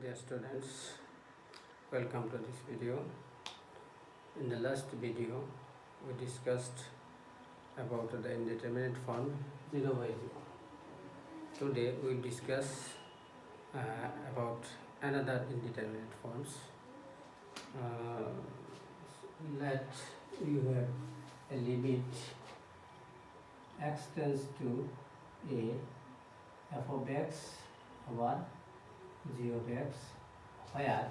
Dear students, welcome to this video. In the last video, we discussed about the indeterminate form 0 by 0. Today, we will discuss about another indeterminate forms. Let you have a limit x tends to a f of x over g of x where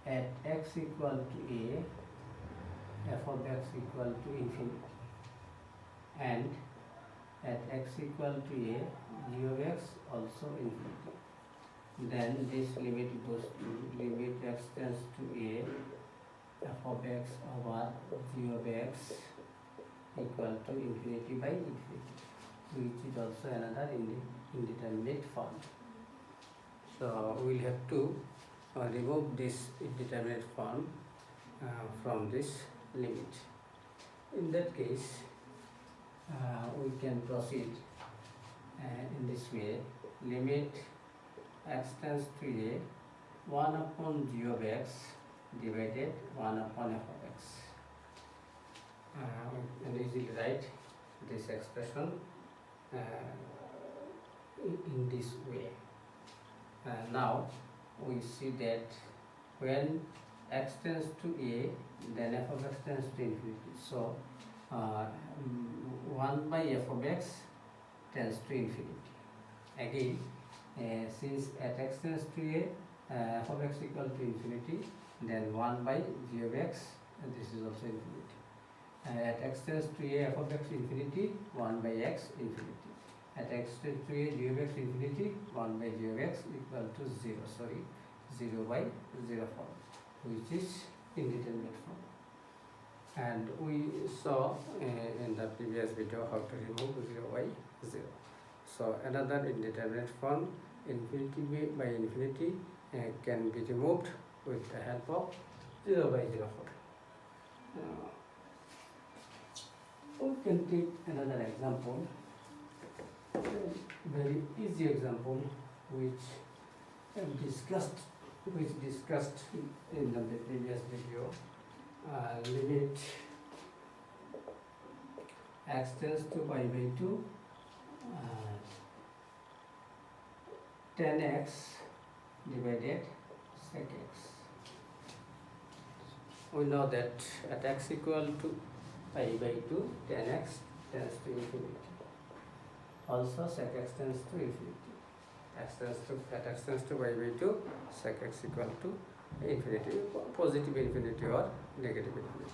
at x equal to a f of x equal to infinity and at x equal to a g of x also infinity. Then this limit goes to limit x tends to a f of x over g of x equal to infinity by infinity, which is also another indeterminate form. So we'll have to remove this indeterminate form from this limit. In that case, we can proceed in this way. Limit x tends to a 1 upon g of x divided 1 upon f of x. We can easily write this expression in this way. Now we see that when x tends to a, then f of x tends to infinity. So 1 by f of x tends to infinity. Again, since at x tends to a, f of x equal to infinity, then 1 by g of x, and this is also infinity. At x tends to a, f of x infinity, 1 by x infinity. At x tends to a, g of x infinity, 1 by g of x equal to 0. Sorry, 0 by 0 form, which is indeterminate form. And we saw in the previous video how to remove 0 by 0. So another indeterminate form, infinity by infinity, can be removed with the help of 0 by 0 form. We can take another example, a very easy example, which discussed in the previous video. Limit x tends to pi by 2, 10x divided sec x. We know that at x equal to pi by 2, 10x tends to infinity. Also sec x tends to infinity. At x tends to pi by 2, sec x equal to infinity, positive infinity or negative infinity.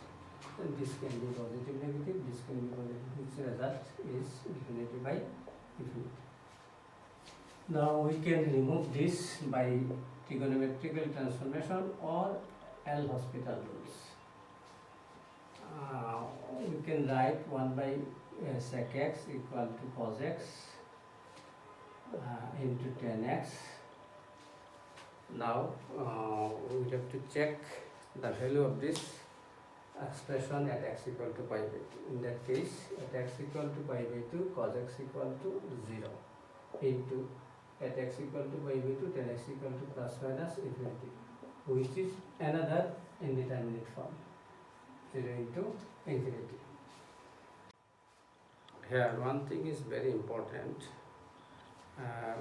And this can be positive negative, this can be positive, which result is infinity by infinity. Now we can remove this by trigonometric transformation or L'Hospital rules. We can write 1 by sec x equal to cos x into 10x. Now we have to check the value of this expression at x equal to pi by 2. In that case, at x equal to pi by 2, cos x equal to 0 into at x equal to pi by 2, 10x equal to plus minus infinity, which is another indeterminate form, 0 into infinity. Here one thing is very important.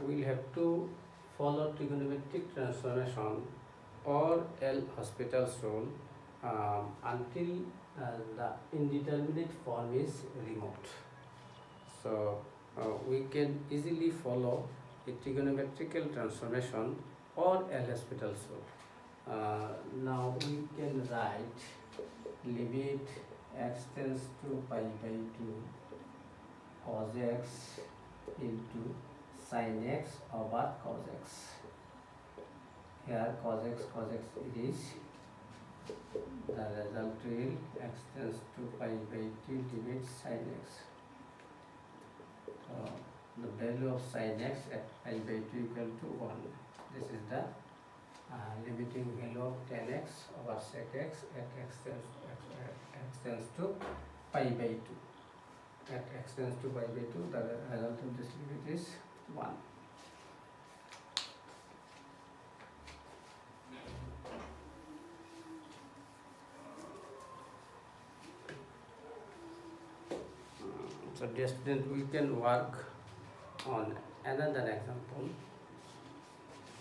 We'll have to follow trigonometric transformation or L'Hospital's rule until the indeterminate form is removed. So we can easily follow a trigonometric transformation or L'Hospital's rule. Now we can write limit x tends to pi by 2 cos x into sin x over cos x. Here cos x it is. The result will x tends to pi by 2 limit sin x. So the value of sin x at pi by 2 equal to 1. This is the limiting value of 10x over sec x at x tends to pi by 2. At x tends to pi by 2, the result of this limit is 1. So dear student, we can work on another example.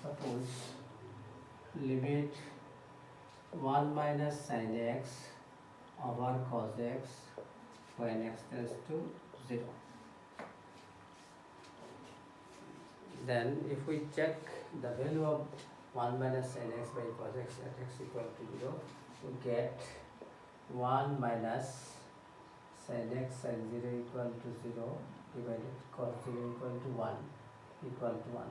Suppose limit 1 minus sin x over cos x when x tends to 0. Then if we check the value of 1 minus sin x by cos x at x equal to 0, we get 1 minus sin x sin 0 equal to 0 divided cos 0 equal to 1 equal to 1.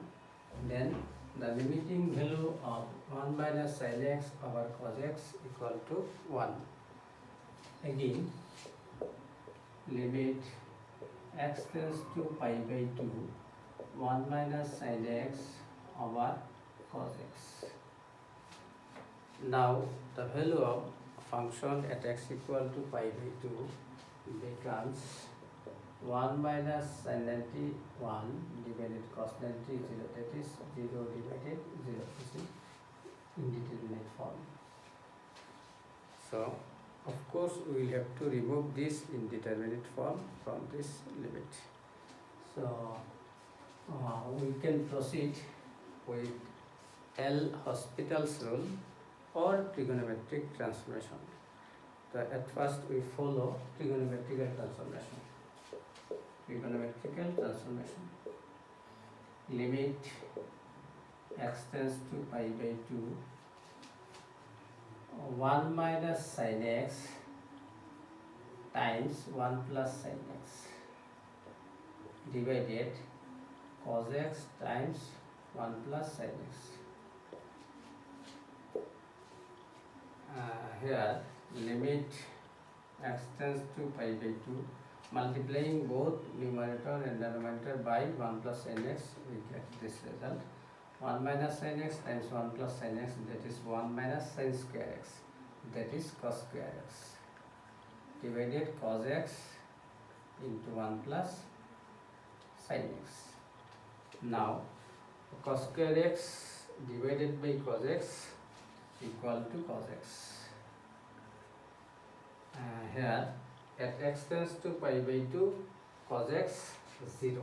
Then the limiting value of 1 minus sin x over cos x equal to 1. Again, limit x tends to pi by 2, 1 minus sin x over cos x. Now the value of function at x equal to pi by 2 becomes 1 minus sin 91 divided cos 90 0, that is 0 divided 0. This is indeterminate form. So of course we will have to remove this indeterminate form from this limit. So we can proceed with L'Hospital's rule or trigonometric transformation. So at first we follow trigonometrical transformation. Trigonometrical transformation. Limit x tends to pi by 2, 1 minus sin x times 1 plus sin x divided cos x times 1 plus sin x. Here limit x tends to pi by 2, multiplying both numerator and denominator by 1 plus sin x, we get this result. 1 minus sin x times 1 plus sin x, that is 1 minus sin square x, that is cos square x, divided cos x into 1 plus sin x. Now cos square x divided by cos x equal to cos x. Here at x tends to pi by 2, cos x 0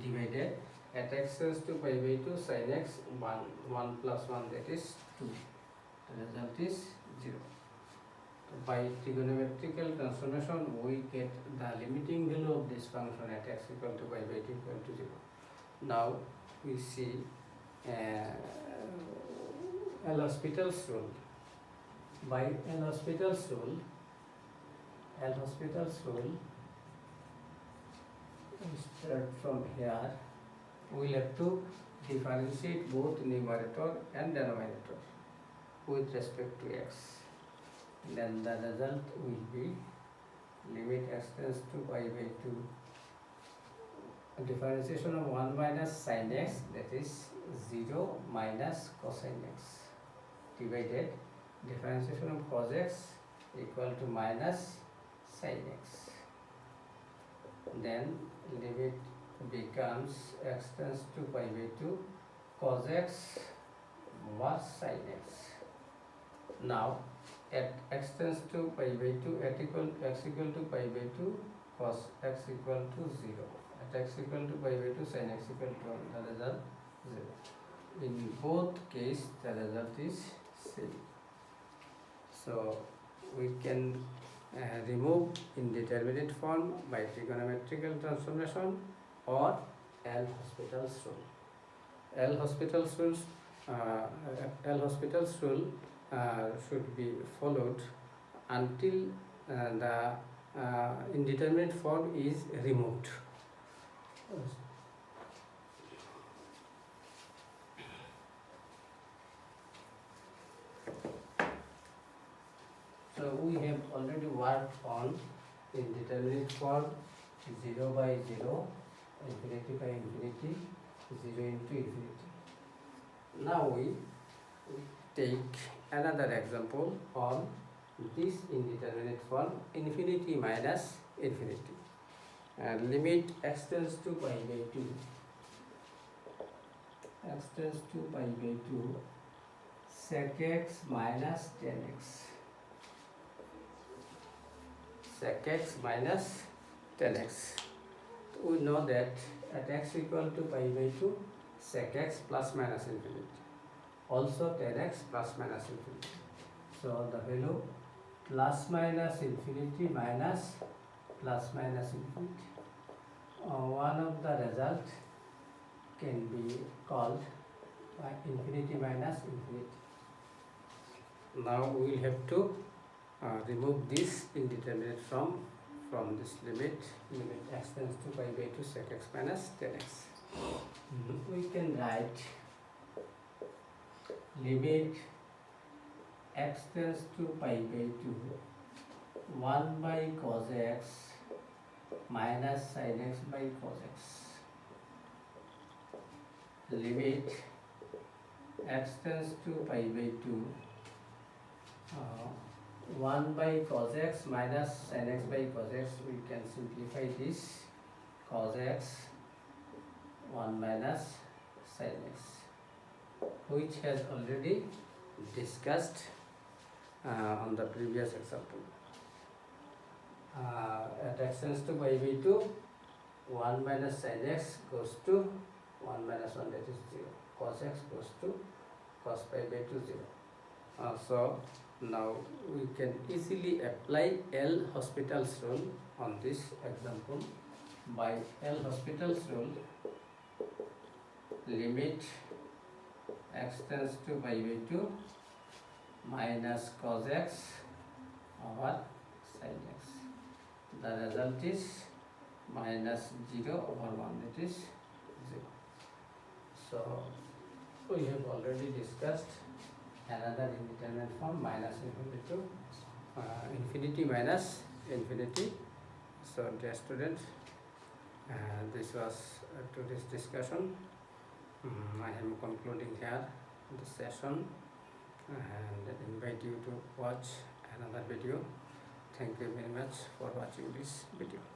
divided at x tends to pi by 2, sin x 1 plus 1, that is 2. The result is 0. By trigonometrical transformation we get the limiting value of this function at x equal to pi by 2 equal to 0. Now we see L'Hospital's rule. By L'Hospital's rule, we start from here. We will have to differentiate both numerator and denominator with respect to x. Then the result will be limit x tends to pi by 2, differentiation of 1 minus sin x, that is 0 minus cosine x, divided differentiation of cos x equal to minus sin x. Then limit becomes x tends to pi by 2, cos x over sin x. Now at x tends to pi by 2, at x equal to pi by 2, cos x equal to 0. At x equal to pi by 2, sin x equal to 1. The result 0. In both cases, the result is same. So we can remove indeterminate form by trigonometrical transformation or L'Hospital's rule. L'Hospital's rule should be followed until the indeterminate form is removed. So we have already worked on indeterminate form, 0 by 0, infinity by infinity, 0 into infinity. Now we take another example on this indeterminate form, infinity minus infinity. And limit x tends to pi by 2, x tends to pi by 2, sec x minus tan x. sec x minus tan x. We know that at x equal to pi by 2, sec x plus minus infinity. Also tan x plus minus infinity. So the value plus minus infinity minus plus minus infinity. One of the result can be called by infinity minus infinity. Now we will have to remove this indeterminate from this limit x tends to pi by 2 sec x minus tan x. We can write limit x tends to pi by 2 1 by cos x minus sin x by cos x. Limit x tends to pi by 2 1 by cos x minus sin x by cos x. We can simplify this cos x 1 minus sin x, which has already discussed on the previous example. At x tends to pi by 2, 1 minus sin x goes to 1 minus 1, that is 0. Cos x goes to cos pi by 2, 0. So now we can easily apply L'Hospital's rule on this example. By L'Hospital's rule, limit x tends to pi by 2 minus cos x over sin x. The result is minus 0 over 1, that is 0. So we have already discussed another indeterminate form, minus infinity to infinity minus infinity. So dear students, this was today's discussion. I am concluding here this session and invite you to watch another video. Thank you very much for watching this video.